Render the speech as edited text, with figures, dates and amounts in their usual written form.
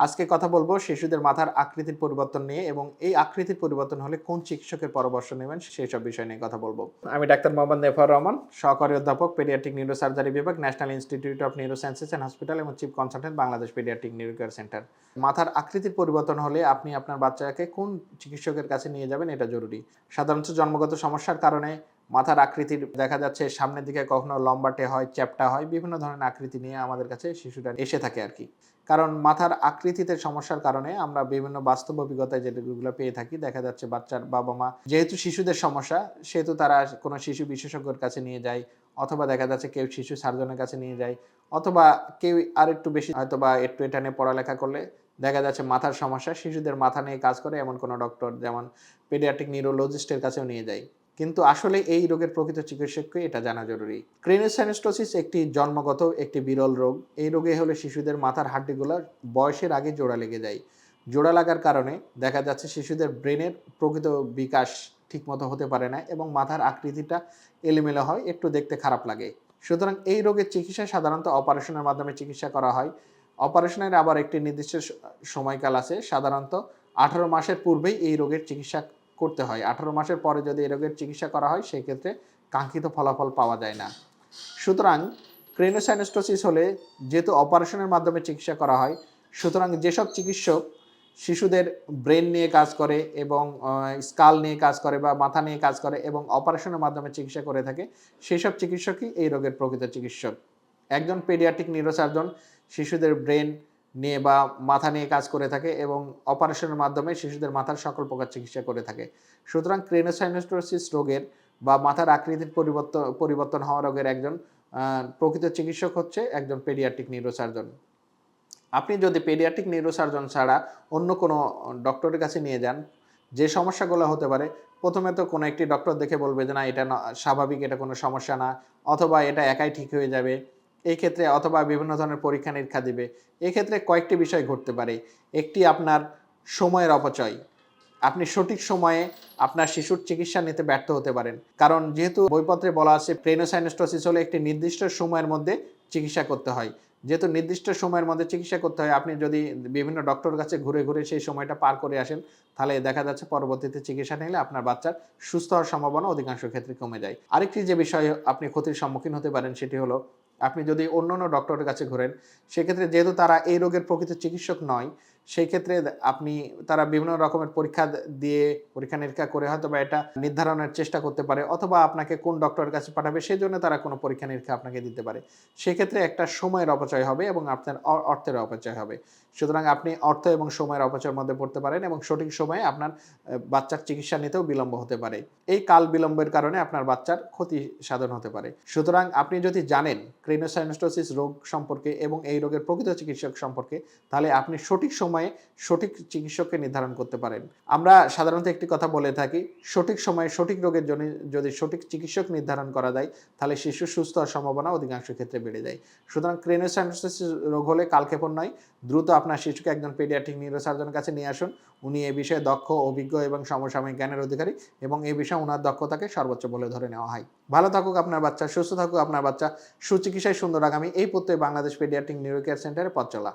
আজকে কথা বলবো শিশুদের মাথার আকৃতির পরিবর্তন নিয়ে এবং এই আকৃতির পরিবর্তন হলে কোন চিকিৎসকের পরামর্শ নেবেন সেই সব বিষয় নিয়ে কথা বলবো। আমি ডাক্তার মোহাম্মদ নেফার রহমান, সহকারী অধ্যাপক পেডিয়াট্রিক নিউরোসার্জারি বিভাগ, National Institute of Neurosciences and Hospital এবং chief consultant Bangladesh Paediatric Neuro Care Centre. মাথার আকৃতির পরিবর্তন হলে আপনি আপনার বাচ্চাকে কোন চিকিৎসকের কাছে নিয়ে যাবেন এটা জরুরি। সাধারণত জন্মগত সমস্যার কারণে মাথার আকৃতির দেখা যাচ্ছে সামনের দিকে কখনো লম্বাটে হয়, চ্যাপ্টা হয়, বিভিন্ন ধরনের আকৃতি নিয়ে আমাদের কাছে শিশুরা এসে থাকে আর কি। কারণ মাথার আকৃতিতে সমস্যার কারণে আমরা বিভিন্ন বাস্তব অভিজ্ঞতায় যেগুলো পেয়ে থাকি, দেখা যাচ্ছে বাচ্চার বাবা মা যেহেতু শিশুদের সমস্যা সেহেতু তারা কোনো শিশু বিশেষজ্ঞের কাছে নিয়ে যায়, অথবা দেখা যাচ্ছে কেউ শিশু সার্জনের কাছে নিয়ে যায়, অথবা কেউ আর একটু বেশি হয়তো বা একটু এটা নিয়ে পড়ালেখা করলে দেখা যাচ্ছে মাথার সমস্যা শিশুদের মাথা নিয়ে কাজ করে এমন কোনো ডক্টর যেমন পেডিয়াট্রিক নিউরোলজিস্টের কাছেও নিয়ে যায়। কিন্তু আসলে এই রোগের প্রকৃত চিকিৎসককে এটা জানা জরুরি। ক্রেনিওসাইনোস্টোসিস একটি জন্মগত একটি বিরল রোগ। এই রোগে হলে শিশুদের মাথার হাড্ডিগুলো বয়সের আগে জোড়া লেগে যায়। জোড়া লাগার কারণে দেখা যাচ্ছে শিশুদের ব্রেনের প্রকৃত বিকাশ ঠিকমতো হতে পারে না এবং মাথার আকৃতিটা এলোমেলো হয়, একটু দেখতে খারাপ লাগে। সুতরাং এই রোগের চিকিৎসা সাধারণত অপারেশনের মাধ্যমে চিকিৎসা করা হয়। অপারেশনের আবার একটি নির্দিষ্ট সময়কাল আছে। সাধারণত 18 মাসের পূর্বেই এই রোগের চিকিৎসা করতে হয়। 18 মাসের পরে যদি এই রোগের চিকিৎসা করা হয় সেক্ষেত্রে কাঙ্ক্ষিত ফলাফল পাওয়া যায় না। সুতরাং ক্রেনিওসাইনোস্টোসিস হলে যেহেতু অপারেশনের মাধ্যমে চিকিৎসা করা হয়, সুতরাং যেসব চিকিৎসক শিশুদের ব্রেন নিয়ে কাজ করে এবং স্কাল নিয়ে কাজ করে বা মাথা নিয়ে কাজ করে এবং অপারেশনের মাধ্যমে চিকিৎসা করে থাকে, সেসব চিকিৎসকই এই রোগের প্রকৃত চিকিৎসক। একজন পেডিয়াট্রিক নিউরোসার্জন শিশুদের ব্রেন নিয়ে বা মাথা নিয়ে কাজ করে থাকে এবং অপারেশনের মাধ্যমে শিশুদের মাথার সকল প্রকার চিকিৎসা করে থাকে। সুতরাং ক্রেনিওসাইনোস্টোসিস রোগের বা মাথার আকৃতির পরিবর্তন হওয়া রোগের একজন প্রকৃত চিকিৎসক হচ্ছে একজন পেডিয়াট্রিক নিউরোসার্জন। আপনি যদি পেডিয়াট্রিক নিউরোসার্জন ছাড়া অন্য কোনো ডক্টরের কাছে নিয়ে যান, যে সমস্যাগুলো হতে পারে, প্রথমে তো কোনো একটি ডক্টর দেখে বলবে যে না এটা স্বাভাবিক, এটা কোনো সমস্যা না, অথবা এটা একাই ঠিক হয়ে যাবে। এই ক্ষেত্রে অথবা বিভিন্ন ধরনের পরীক্ষা নিরীক্ষা দিবে। এক্ষেত্রে কয়েকটি বিষয় ঘটতে পারে। একটি আপনার সময়ের অপচয়। আপনি সঠিক সময়ে আপনার শিশুর চিকিৎসা নিতে ব্যর্থ হতে পারেন। কারণ যেহেতু বইপত্রে বলা আছে ক্রেনিওসাইনোস্টোসিস হলে একটি নির্দিষ্ট সময়ের মধ্যে চিকিৎসা করতে হয়। যেহেতু নির্দিষ্ট সময়ের মধ্যে চিকিৎসা করতে হয়, আপনি যদি বিভিন্ন ডক্টরের কাছে ঘুরে ঘুরে সেই সময়টা পার করে আসেন, তাহলে দেখা যাচ্ছে পরবর্তীতে চিকিৎসা নিলে আপনার বাচ্চার সুস্থ হওয়ার সম্ভাবনা অধিকাংশ ক্ষেত্রে কমে যায়। আরেকটি যে বিষয় আপনি ক্ষতির সম্মুখীন হতে পারেন সেটি হলো আপনি যদি অন্যান্য ডক্টরের কাছে ঘোরেন, সেক্ষেত্রে যেহেতু তারা এই রোগের প্রকৃত চিকিৎসক নয়, সেই ক্ষেত্রে তারা বিভিন্ন রকমের পরীক্ষা দিয়ে পরীক্ষা নিরীক্ষা করে হয়তো বা এটা নির্ধারণের চেষ্টা করতে পারে, অথবা আপনাকে কোন ডক্টরের কাছে পাঠাবে সেজন্য তারা কোনো পরীক্ষা নিরীক্ষা আপনাকে দিতে পারে। সেক্ষেত্রে একটা সময়ের অপচয় হবে এবং আপনার অর্থের অপচয় হবে। সুতরাং আপনি অর্থ এবং সময়ের অপচয়ের মধ্যে পড়তে পারেন এবং সঠিক সময়ে আপনার বাচ্চার চিকিৎসা নিতেও বিলম্ব হতে পারে। এই কাল বিলম্বের কারণে আপনার বাচ্চার ক্ষতি সাধন হতে পারে। সুতরাং আপনি যদি জানেন ক্রেনিওসাইনোস্টোসিস রোগ সম্পর্কে এবং এই রোগের প্রকৃত চিকিৎসক সম্পর্কে, তাহলে আপনি সঠিক সময়ে সঠিক চিকিৎসককে নির্ধারণ করতে পারেন। আমরা সাধারণত একটি কথা বলে থাকি, সঠিক সময়ে সঠিক রোগের জন্য যদি সঠিক চিকিৎসক নির্ধারণ করা যায়, তাহলে শিশু সুস্থ হওয়ার সম্ভাবনা অধিকাংশ ক্ষেত্রে বেড়ে যায়। সুতরাং ক্রেনিওসাইনোস্টোসিস রোগ হলে কালক্ষেপণ নয়, দ্রুত আপনার শিশুকে একজন পেডিয়াট্রিক নিউরোসার্জনের কাছে নিয়ে আসুন। উনি এ বিষয়ে দক্ষ, অভিজ্ঞ এবং সমসাময়িক জ্ঞানের অধিকারী এবং এই বিষয়ে ওনার দক্ষতাকে সর্বোচ্চ বলে ধরে নেওয়া হয়। ভালো থাকুক আপনার বাচ্চা, সুস্থ থাকুক আপনার বাচ্চা, সুচিকিৎসায় সুন্দর আগামী, এই প্রত্যয়ে বাংলাদেশ পেডিয়াট্রিক নিউরো কেয়ার সেন্টারে পথ চলা।